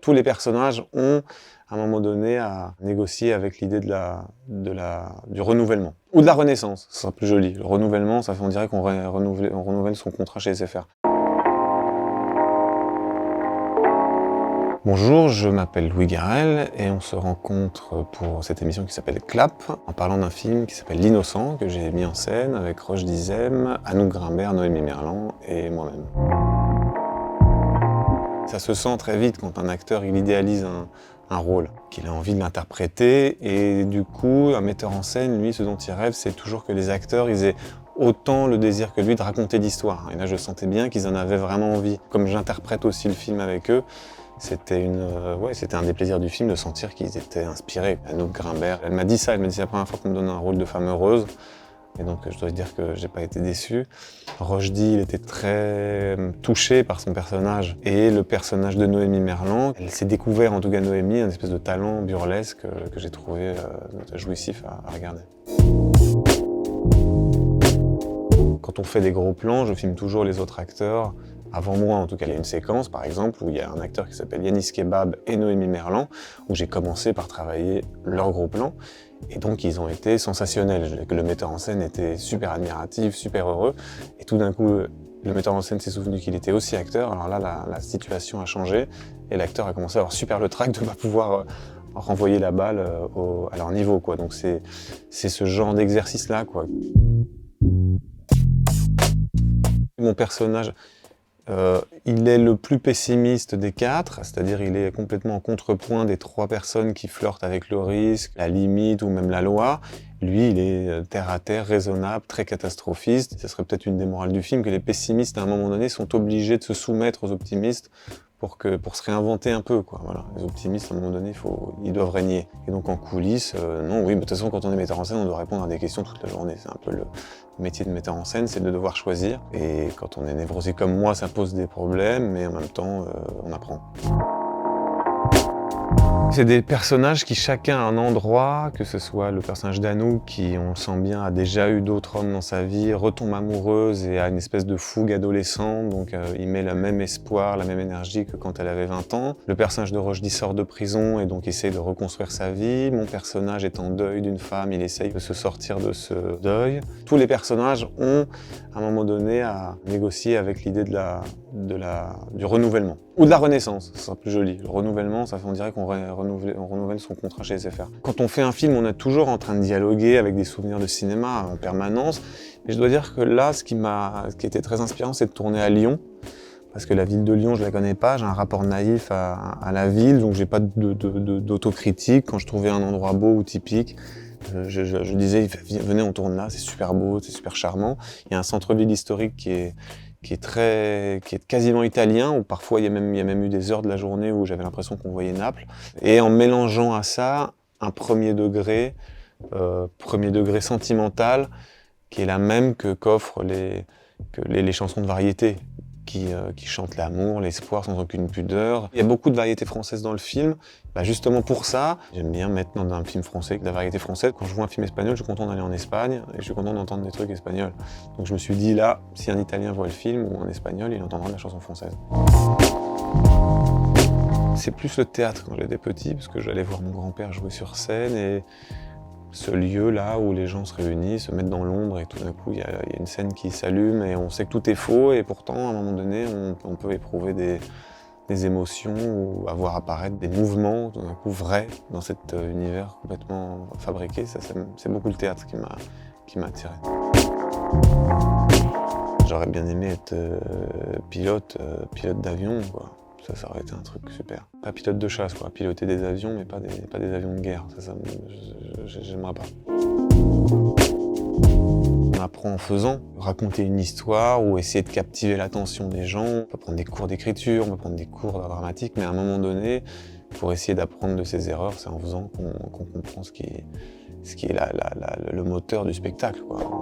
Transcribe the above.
tous les personnages ont, à un moment donné, à négocier avec l'idée du renouvellement. Ou de la renaissance, ce sera plus joli. Le renouvellement, ça fait on dirait qu'on renouvelle son contrat chez SFR. Bonjour, je m'appelle Louis Garrel et on se rencontre pour cette émission qui s'appelle Clap, en parlant d'un film qui s'appelle L'Innocent, que j'ai mis en scène avec Roche Dizem, Anouk Grimbert, Noémie Merlan et moi-même. Ça se sent très vite quand un acteur il idéalise un rôle, qu'il a envie de l'interpréter, et du coup, un metteur en scène, lui, ce dont il rêve, c'est toujours que les acteurs ils aient autant le désir que lui de raconter l'histoire. Et là, je sentais bien qu'ils en avaient vraiment envie. Comme j'interprète aussi le film avec eux, c'était un des plaisirs du film de sentir qu'ils étaient inspirés. Anouk Grimbert, elle m'a dit ça, elle m'a dit c'est la première fois qu'on me donne un rôle de femme heureuse. Et donc je dois dire que j'ai pas été déçu. Rochdy, il était très touché par son personnage. Et le personnage de Noémie Merlan, elle s'est découvert, en tout cas Noémie, un espèce de talent burlesque que j'ai trouvé jouissif à regarder. Quand on fait des gros plans, je filme toujours les autres acteurs. Avant moi, en tout cas, il y a une séquence, par exemple, où il y a un acteur qui s'appelle Yanis Kebab et Noémie Merlan, où j'ai commencé par travailler leurs gros plans. Et donc, ils ont été sensationnels. Le metteur en scène était super admiratif, super heureux. Et tout d'un coup, le metteur en scène s'est souvenu qu'il était aussi acteur. Alors là, la situation a changé. Et l'acteur a commencé à avoir super le trac de ne pas pouvoir renvoyer la balle à leur niveau, quoi. Donc, c'est ce genre d'exercice-là, quoi. Mon personnage, il est le plus pessimiste des quatre, c'est-à-dire il est complètement en contrepoint des trois personnes qui flirtent avec le risque, la limite ou même la loi. Lui, il est terre à terre, raisonnable, très catastrophiste. Ce serait peut-être une des morales du film que les pessimistes, à un moment donné, sont obligés de se soumettre aux optimistes pour se réinventer un peu, quoi. Voilà. Les optimistes, à un moment donné, ils doivent régner. Et donc en coulisses, non, oui, mais de toute façon, quand on est metteur en scène, on doit répondre à des questions toute la journée. C'est un peu le métier de metteur en scène, c'est de devoir choisir. Et quand on est névrosé comme moi, ça pose des problèmes, mais en même temps, on apprend. C'est des personnages qui chacun a un endroit, que ce soit le personnage d'Anouk qui, on le sent bien, a déjà eu d'autres hommes dans sa vie, retombe amoureuse et a une espèce de fougue adolescente, donc il met le même espoir, la même énergie que quand elle avait 20 ans. Le personnage de Rochdy sort de prison et donc essaye de reconstruire sa vie. Mon personnage est en deuil d'une femme, il essaye de se sortir de ce deuil. Tous les personnages ont, à un moment donné, à négocier avec l'idée du renouvellement. Ou de la renaissance, ce sera plus joli. Le renouvellement, ça fait on dirait qu'on renouvelle son contrat chez SFR. Quand on fait un film, on est toujours en train de dialoguer avec des souvenirs de cinéma en permanence. Mais je dois dire que là, ce qui était très inspirant, c'est de tourner à Lyon. Parce que la ville de Lyon, je la connais pas, j'ai un rapport naïf à la ville, donc j'ai pas d'autocritique. Quand je trouvais un endroit beau ou typique, je disais, venez, on tourne là, c'est super beau, c'est super charmant. Il y a un centre-ville historique qui est quasiment italien, où parfois il y a même eu des heures de la journée où j'avais l'impression qu'on voyait Naples. Et en mélangeant à ça un premier degré sentimental, qui est la même qu'offrent les chansons de variété, qui chantent l'amour, l'espoir sans aucune pudeur. Il y a beaucoup de variétés françaises dans le film. Justement pour ça, j'aime bien mettre dans un film français de la variété française. Quand je vois un film espagnol, je suis content d'aller en Espagne et je suis content d'entendre des trucs espagnols. Donc je me suis dit là, si un Italien voit le film ou un Espagnol, il entendra de la chanson française. C'est plus le théâtre quand j'étais petit, parce que j'allais voir mon grand-père jouer sur scène et ce lieu là où les gens se réunissent, se mettent dans l'ombre et tout d'un coup il y a une scène qui s'allume et on sait que tout est faux et pourtant à un moment donné on peut éprouver des émotions ou avoir apparaître des mouvements tout d'un coup vrais dans cet univers complètement fabriqué. C'est beaucoup le théâtre qui m'a attiré. J'aurais bien aimé être pilote d'avion, quoi. Ça aurait été un truc super. Pas pilote de chasse, quoi. Piloter des avions, mais pas des avions de guerre. J'aimerais pas. On apprend en faisant. Raconter une histoire ou essayer de captiver l'attention des gens. On peut prendre des cours d'écriture, on peut prendre des cours dramatique, mais à un moment donné, pour essayer d'apprendre de ses erreurs, c'est en faisant qu'on comprend ce qui est le moteur du spectacle, quoi. Voilà.